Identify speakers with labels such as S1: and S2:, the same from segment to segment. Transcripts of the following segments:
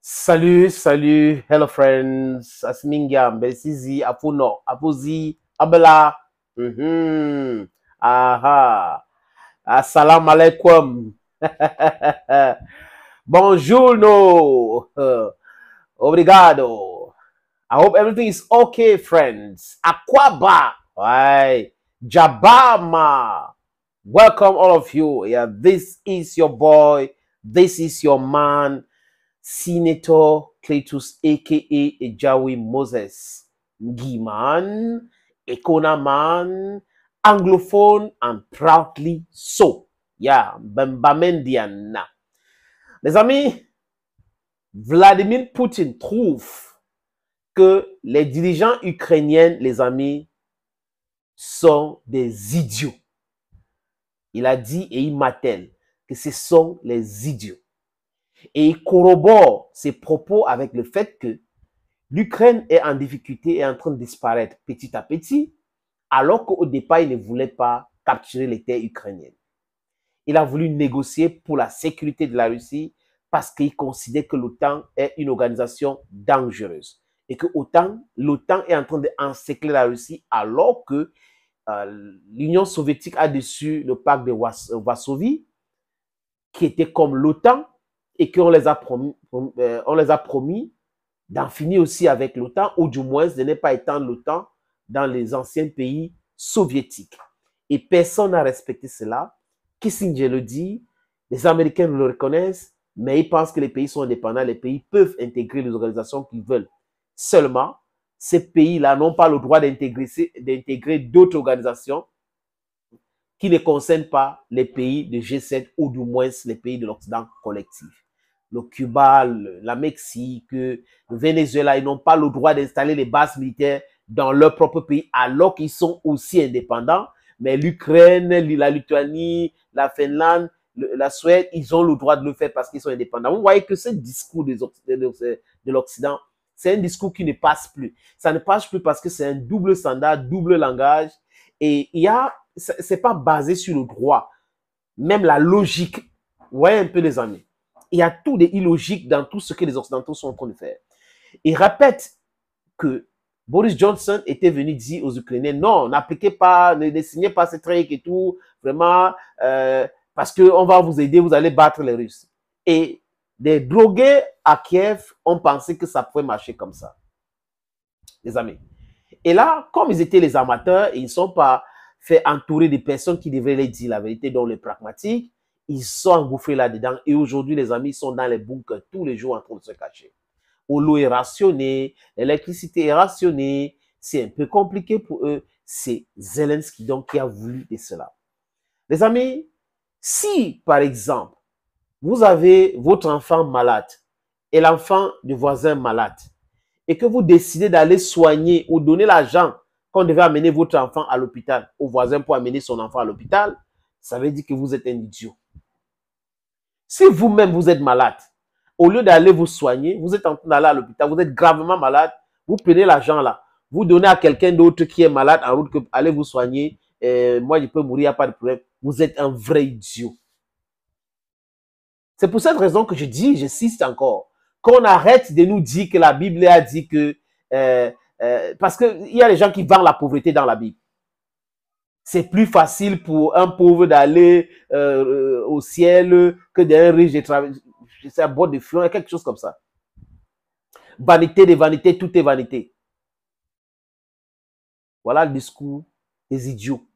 S1: Salut, salut, hello friends. Asminga, Mbesizi, Apuno, Apuzi, Abela. Aha. Assalamu alaikum. Bonjour, no. Obrigado. I hope everything is okay, friends. Aquaba. Right. Jabama. Welcome, all of you. Yeah, this is your boy. This is your man. Senator Cletus, aka Ejawi Moses, Giman, Ekona man, anglophone and proudly so. Yeah, Bambamendian. Les amis, Vladimir Poutine trouve que les dirigeants ukrainiens, les amis, sont des idiots. Il a dit et il martèle que ce sont les idiots. Et il corrobore ses propos avec le fait que l'Ukraine est en difficulté et est en train de disparaître petit à petit, alors qu'au départ, il ne voulait pas capturer les terres ukrainiennes. Il a voulu négocier pour la sécurité de la Russie parce qu'il considère que l'OTAN est une organisation dangereuse et que l'OTAN est en train d'encercler la Russie alors que l'Union soviétique a dessus le pacte de Varsovie qui était comme l'OTAN et qu'on les a promis d'en finir aussi avec l'OTAN, ou du moins de ne pas étendre l'OTAN dans les anciens pays soviétiques. Et personne n'a respecté cela. Kissinger le dit, les Américains le reconnaissent, mais ils pensent que les pays sont indépendants, les pays peuvent intégrer les organisations qu'ils veulent. Seulement, ces pays-là n'ont pas le droit d'intégrer d'autres organisations qui ne concernent pas les pays de G7 ou du moins les pays de l'Occident collectif. Le Cuba, la Mexique, le Venezuela, ils n'ont pas le droit d'installer les bases militaires dans leur propre pays alors qu'ils sont aussi indépendants. Mais l'Ukraine, la Lituanie, la Finlande, la Suède, ils ont le droit de le faire parce qu'ils sont indépendants. Vous voyez que ce discours de l'Occident, c'est un discours qui ne passe plus. Ça ne passe plus parce que c'est un double standard, double langage. Et c'est pas basé sur le droit. Même la logique. Vous voyez un peu les amis. Il y a tout de illogique dans tout ce que les Occidentaux sont en train de faire. Il répète que Boris Johnson était venu dire aux Ukrainiens, non, n'appliquez pas, ne signez pas ces trucs et tout, vraiment, parce qu'on va vous aider, vous allez battre les Russes. Et des drogués à Kiev ont pensé que ça pouvait marcher comme ça. Les amis. Et là, comme ils étaient les amateurs, ils ne sont pas fait entourer des personnes qui devraient les dire la vérité, dont les pragmatiques, ils sont engouffrés là-dedans. Et aujourd'hui, les amis sont dans les bunkers tous les jours en train de se cacher. Où l'eau est rationnée, l'électricité est rationnée. C'est un peu compliqué pour eux. C'est Zelensky donc qui a voulu de cela. Les amis, si par exemple, vous avez votre enfant malade et l'enfant du voisin malade et que vous décidez d'aller soigner ou donner l'argent qu'on devait amener votre enfant à l'hôpital, au voisin pour amener son enfant à l'hôpital, ça veut dire que vous êtes un idiot. Si vous-même vous êtes malade, au lieu d'aller vous soigner, vous êtes en train d'aller à l'hôpital, vous êtes gravement malade, vous prenez l'argent là, vous donnez à quelqu'un d'autre qui est malade en route que allez vous soigner, moi je peux mourir, il n'y a pas de problème. Vous êtes un vrai idiot. C'est pour cette raison que je dis, j'insiste encore, qu'on arrête de nous dire que la Bible a dit que... parce qu'il y a des gens qui vendent la pauvreté dans la Bible. C'est plus facile pour un pauvre d'aller au ciel que d'un riche de travailler. C'est un bord de flanc, quelque chose comme ça. Vanité de vanité, tout est vanité. Voilà le discours des idiots.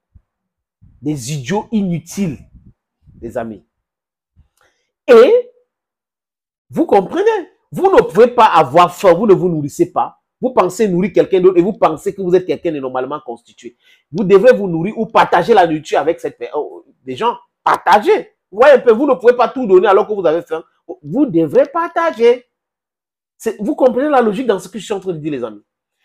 S1: Des idiots inutiles, les amis. Et vous comprenez, vous ne pouvez pas avoir faim, vous ne vous nourrissez pas. Vous pensez nourrir quelqu'un d'autre et vous pensez que vous êtes quelqu'un de normalement constitué. Vous devrez vous nourrir ou partager la nourriture avec des gens. Partagez. Vous voyez un peu, vous ne pouvez pas tout donner alors que vous avez faim. Vous devrez partager. Vous comprenez la logique dans ce que je suis en train de dire, les amis.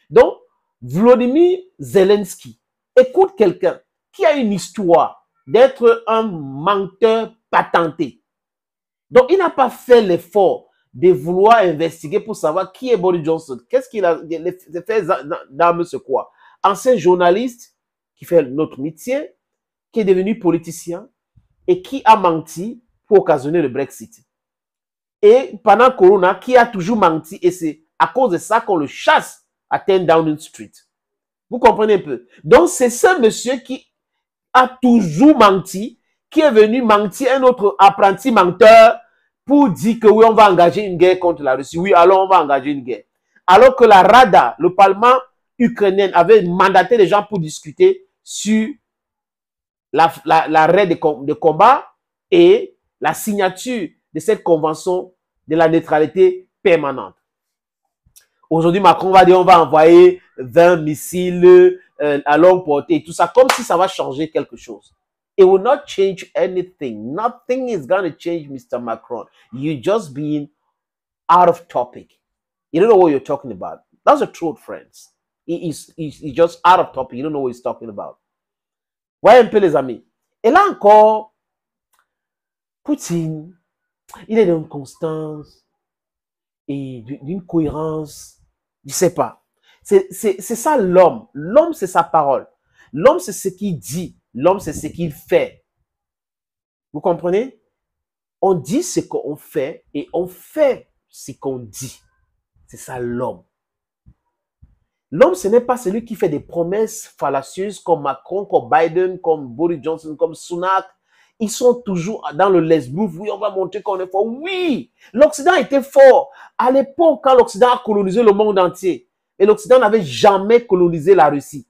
S1: Donc, Volodymyr Zelensky écoute quelqu'un qui a une histoire d'être un menteur patenté. Donc, il n'a pas fait l'effort de vouloir investiguer pour savoir qui est Boris Johnson. Qu'est-ce qu'il a fait d'armes, c'est quoi? Ancien journaliste qui fait notre métier, qui est devenu politicien et qui a menti pour occasionner le Brexit. Et pendant Corona, qui a toujours menti, et c'est à cause de ça qu'on le chasse à 10 Downing Street. Vous comprenez un peu? Donc, c'est ce monsieur qui a toujours menti, qui est venu mentir un autre apprenti menteur pour dire que oui, on va engager une guerre contre la Russie. Oui, alors on va engager une guerre. Alors que la Rada, le Parlement ukrainien, avait mandaté les gens pour discuter sur l'arrêt de combat et la signature de cette convention de la neutralité permanente. Aujourd'hui, Macron va dire on va envoyer 20 missiles à longue portée et tout ça, comme si ça va changer quelque chose. It will not change anything. Nothing is going to change, Mr. Macron. You're just being out of topic. You don't know what you're talking about. That's the truth, friends. He's just out of topic. You don't know what he's talking about. Voyez un peu, les amis. Et là encore, Poutine, il est d'une constance et d'une cohérence. Je ne sais pas. C'est ça l'homme. L'homme, c'est sa parole. L'homme, c'est ce qu'il dit. L'homme, c'est ce qu'il fait. Vous comprenez? On dit ce qu'on fait et on fait ce qu'on dit. C'est ça l'homme. L'homme, ce n'est pas celui qui fait des promesses fallacieuses comme Macron, comme Biden, comme Boris Johnson, comme Sunak. Ils sont toujours dans le lesbouf. Oui, on va montrer qu'on est fort. Oui, l'Occident était fort. À l'époque, quand l'Occident a colonisé le monde entier, et l'Occident n'avait jamais colonisé la Russie.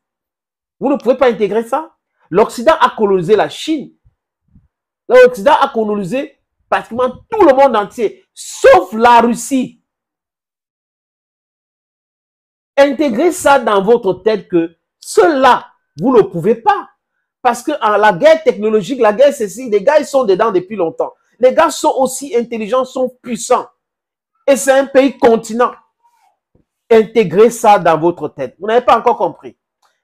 S1: Vous ne pouvez pas intégrer ça? L'Occident a colonisé la Chine. L'Occident a colonisé pratiquement tout le monde entier, sauf la Russie. Intégrez ça dans votre tête que cela, vous ne pouvez pas. Parce que la guerre technologique, la guerre ceci, les gars, ils sont dedans depuis longtemps. Les gars sont aussi intelligents, sont puissants. Et c'est un pays continent. Intégrez ça dans votre tête. Vous n'avez pas encore compris.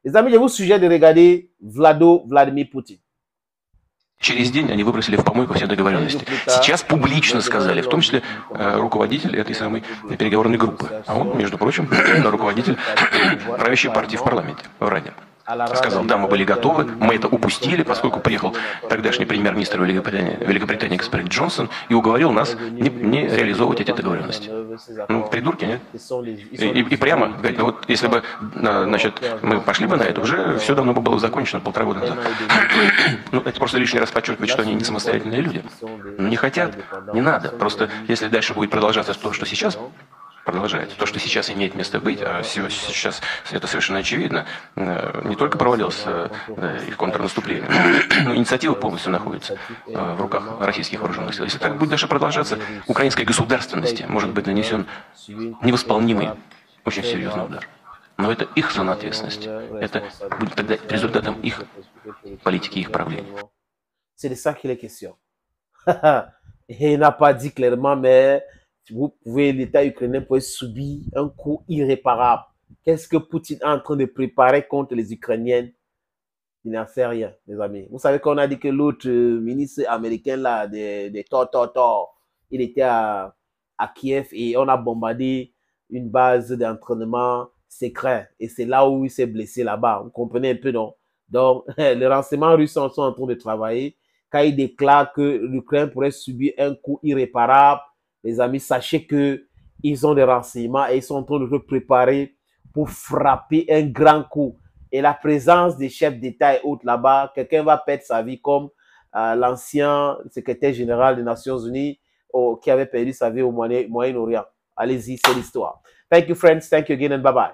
S1: Les amis, je vous suggère de regarder Vladimir Poutine.
S2: Через день они выбросили в помойку все договоренности. Сейчас публично сказали, в том числе руководитель этой самой переговорной группы. А он, между прочим, руководитель правящей партии в парламенте, в Раде. Сказал, да, мы были готовы, мы это упустили, поскольку приехал тогдашний премьер-министр Великобритании господин Джонсон и уговорил нас не реализовывать эти договоренности. Ну, придурки, нет? И прямо говорит, ну вот если бы, значит, мы пошли бы на это, уже все давно бы было закончено 1,5 года назад. Ну, это просто лишний раз подчеркивает, что они не самостоятельные люди. Ну, не хотят, не надо. Просто если дальше будет продолжаться то, что сейчас продолжается, то, что сейчас имеет место быть, а сейчас это совершенно очевидно, не только провалилось их контрнаступление, но инициатива полностью находится в руках российских вооруженных сил. Если так будет дальше продолжаться, украинской государственности может быть нанесен невосполнимый, очень серьезный удар. Но это их зона ответственности. Это будет тогда результатом их политики, их правления.
S1: C'est de ça qu'il est question. Il n'a pas dit clairement, mais l'État ukrainien pourrait subir un coup irréparable. Qu'est-ce que Poutine est en train de préparer contre les Ukrainiennes? Il n'en fait rien, les amis. Vous savez qu'on a dit que l'autre ministre américain, là, de Tor, il était à Kiev et on a bombardé une base d'entraînement secret. Et c'est là où il s'est blessé là-bas. Vous comprenez un peu, non? Donc, les renseignements russes sont en train de travailler. Quand ils déclarent que l'Ukraine pourrait subir un coup irréparable, les amis, sachez qu'ils ont des renseignements et ils sont en train de se préparer pour frapper un grand coup. Et la présence des chefs d'État et autres là-bas, quelqu'un va perdre sa vie comme l'ancien secrétaire général des Nations Unies qui avait perdu sa vie au Moyen-Orient. Allez-y, c'est l'histoire. Thank you, friends. Thank you again and bye-bye.